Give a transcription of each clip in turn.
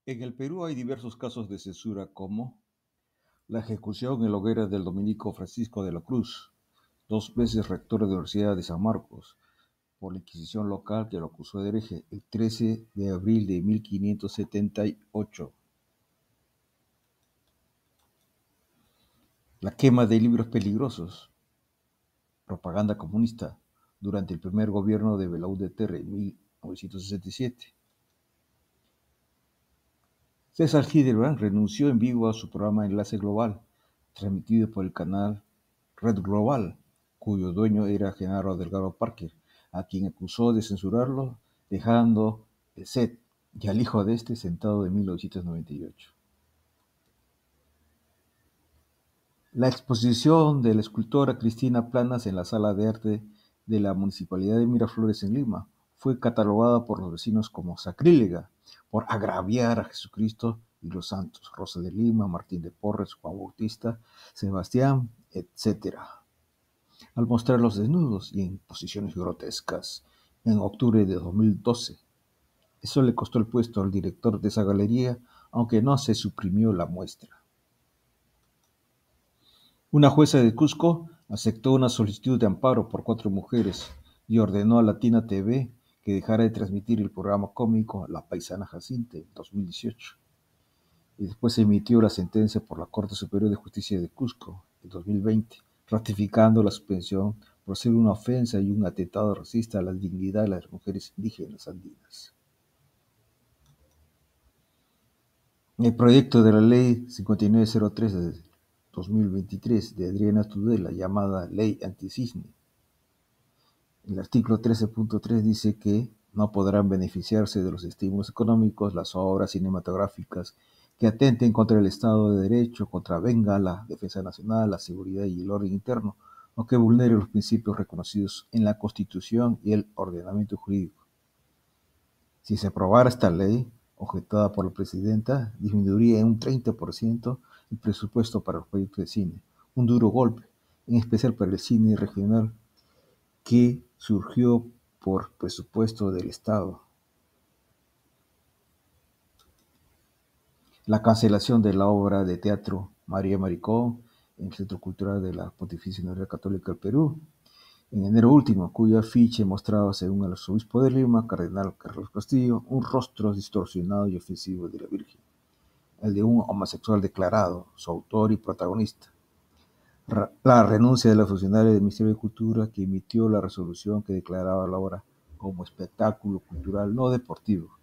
En el Perú hay diversos casos de censura como la ejecución en la hoguera del dominico Francisco de la Cruz, 2 veces rector de la Universidad de San Marcos, por la Inquisición local que lo acusó de hereje el 13 de abril de 1578. La quema de libros peligrosos, propaganda comunista, durante el primer gobierno de Belaúnde Terry en 1967. César Hildebrand renunció en vivo a su programa Enlace Global, transmitido por el canal Red Global, cuyo dueño era Genaro Delgado Parker, a quien acusó de censurarlo, dejando el set y al hijo de este sentado en 1998. La exposición de la escultora Cristina Planas en la Sala de Arte de la Municipalidad de Miraflores en Lima fue catalogada por los vecinos como sacrílega por agraviar a Jesucristo y los santos, Rosa de Lima, Martín de Porres, Juan Bautista, Sebastián, etc., al mostrarlos desnudos y en posiciones grotescas en octubre de 2012. Eso le costó el puesto al director de esa galería, aunque no se suprimió la muestra. Una jueza de Cusco aceptó una solicitud de amparo por 4 mujeres y ordenó a Latina TV que dejara de transmitir el programa cómico La Paisana Jacinta en 2018. Y después se emitió la sentencia por la Corte Superior de Justicia de Cusco en 2020, ratificando la suspensión por ser una ofensa y un atentado racista a la dignidad de las mujeres indígenas andinas. El proyecto de la Ley 5903 de 2023 de Adriana Tudela, llamada Ley Anticisne. El artículo 13.3 dice que no podrán beneficiarse de los estímulos económicos las obras cinematográficas que atenten contra el Estado de Derecho, contravenga la defensa nacional, la seguridad y el orden interno, o que vulnere los principios reconocidos en la Constitución y el ordenamiento jurídico. Si se aprobara esta ley, objetada por la presidenta, disminuiría en un 30% el presupuesto para los proyectos de cine, un duro golpe, en especial para el cine regional que surgió por presupuesto del Estado. La cancelación de la obra de teatro María Maricón en el Centro Cultural de la Pontificia Universidad Católica del Perú, en enero último, cuyo afiche mostraba, según el arzobispo de Lima, cardenal Carlos Castillo, un rostro distorsionado y ofensivo de la Virgen, el de un homosexual declarado, su autor y protagonista. La renuncia de la funcionaria del Ministerio de Cultura que emitió la resolución que declaraba la obra como espectáculo cultural no deportivo,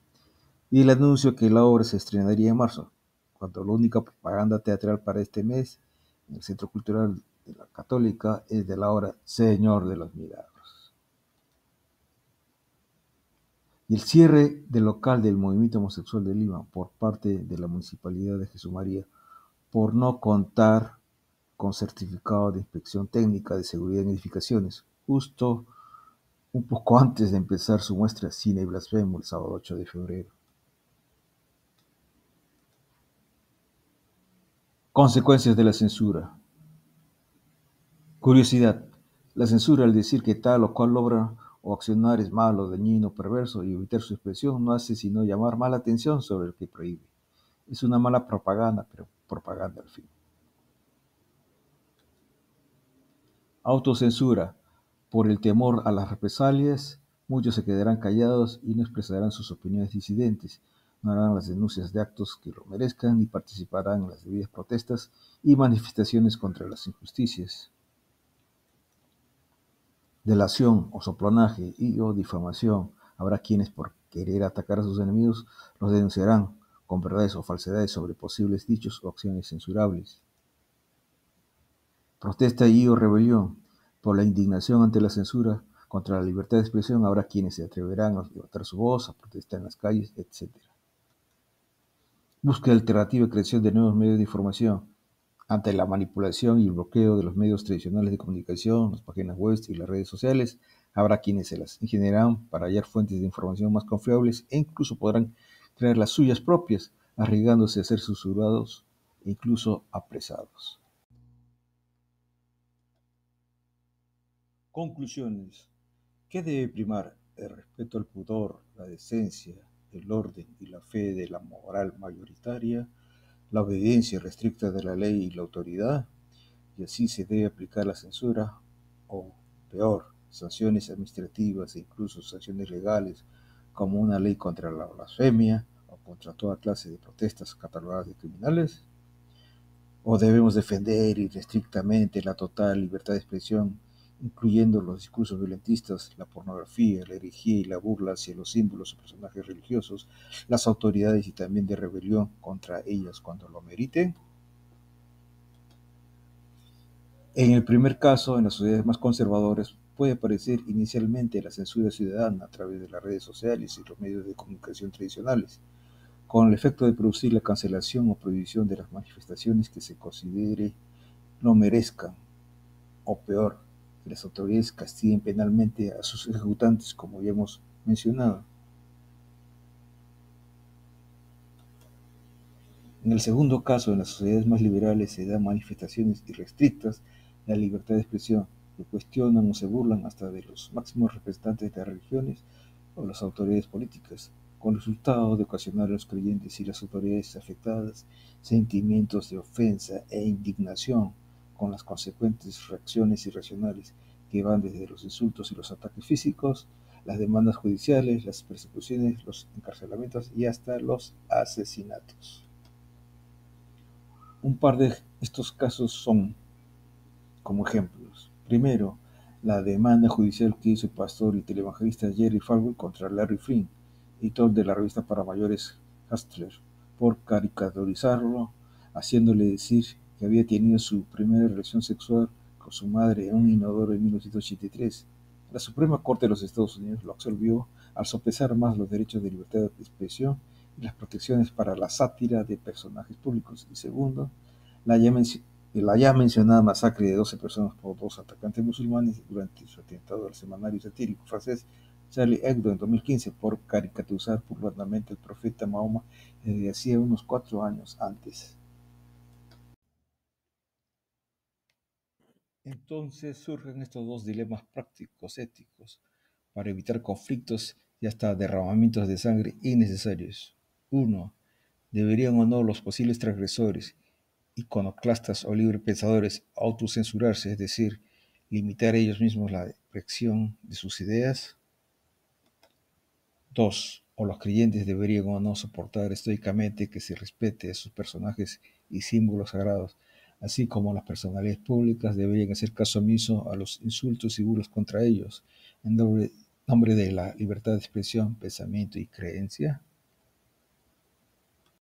y el anuncio que la obra se estrenaría en marzo, cuando la única propaganda teatral para este mes en el Centro Cultural de la Católica es de la obra Señor de los Milagros. Y el cierre del local del movimiento homosexual de Lima por parte de la Municipalidad de Jesús María por no contar con certificado de inspección técnica de seguridad en edificaciones, justo un poco antes de empezar su muestra Cine y Blasfemo el sábado 8 de febrero. Consecuencias de la censura. Curiosidad. La censura, al decir que tal o cual obra o accionar es malo, dañino, perverso y evitar su expresión, no hace sino llamar mala atención sobre el que prohíbe. Es una mala propaganda, pero propaganda al fin. Autocensura. Por el temor a las represalias, muchos se quedarán callados y no expresarán sus opiniones disidentes, no harán las denuncias de actos que lo merezcan ni participarán en las debidas protestas y manifestaciones contra las injusticias. Delación o soplanaje y o difamación. Habrá quienes por querer atacar a sus enemigos los denunciarán con verdades o falsedades sobre posibles dichos o acciones censurables. Protesta y o rebelión. Por la indignación ante la censura contra la libertad de expresión habrá quienes se atreverán a levantar su voz, a protestar en las calles, etc. Búsqueda alternativa y creación de nuevos medios de información. Ante la manipulación y el bloqueo de los medios tradicionales de comunicación, las páginas web y las redes sociales, habrá quienes se las ingeniarán para hallar fuentes de información más confiables e incluso podrán crear las suyas propias, arriesgándose a ser censurados e incluso apresados. Conclusiones. ¿Qué debe primar? El respeto al pudor, la decencia, el orden y la fe de la moral mayoritaria, la obediencia restricta de la ley y la autoridad, y así se debe aplicar la censura, o peor, sanciones administrativas e incluso sanciones legales, como una ley contra la blasfemia o contra toda clase de protestas catalogadas de criminales. ¿O debemos defender irrestrictamente la total libertad de expresión, incluyendo los discursos violentistas, la pornografía, la herejía y la burla hacia los símbolos o personajes religiosos, las autoridades y también de rebelión contra ellas cuando lo meriten? En el primer caso, en las sociedades más conservadoras, puede aparecer inicialmente la censura ciudadana a través de las redes sociales y los medios de comunicación tradicionales, con el efecto de producir la cancelación o prohibición de las manifestaciones que se considere no merezcan, o peor, que las autoridades castiguen penalmente a sus ejecutantes, como ya hemos mencionado. En el segundo caso, en las sociedades más liberales se dan manifestaciones irrestrictas de la libertad de expresión, que cuestionan o se burlan hasta de los máximos representantes de las religiones o las autoridades políticas, con el resultado de ocasionar a los creyentes y las autoridades afectadas sentimientos de ofensa e indignación, con las consecuentes reacciones irracionales que van desde los insultos y los ataques físicos, las demandas judiciales, las persecuciones, los encarcelamientos y hasta los asesinatos. Un par de estos casos son como ejemplos. Primero, la demanda judicial que hizo el pastor y televangelista Jerry Falwell contra Larry Flynn, editor de la revista para mayores Hustler, por caricaturizarlo, haciéndole decir que había tenido su primera relación sexual con su madre en un inodoro en 1983. La Suprema Corte de los Estados Unidos lo absolvió al sopesar más los derechos de libertad de expresión y las protecciones para la sátira de personajes públicos. Y segundo, la ya, la ya mencionada masacre de 12 personas por dos atacantes musulmanes durante su atentado al semanario satírico francés Charlie Hebdo en 2015 por caricaturizar burlonamente al profeta Mahoma desde hacía unos 4 años antes. Entonces surgen estos dos dilemas prácticos éticos para evitar conflictos y hasta derramamientos de sangre innecesarios. Uno, ¿deberían o no los posibles transgresores, iconoclastas o librepensadores, autocensurarse, es decir, limitar ellos mismos la expresión de sus ideas? 2. ¿O los creyentes deberían o no soportar estoicamente que se respete a sus personajes y símbolos sagrados, así como las personalidades públicas deberían hacer caso omiso a los insultos y burlas contra ellos, en nombre de la libertad de expresión, pensamiento y creencia?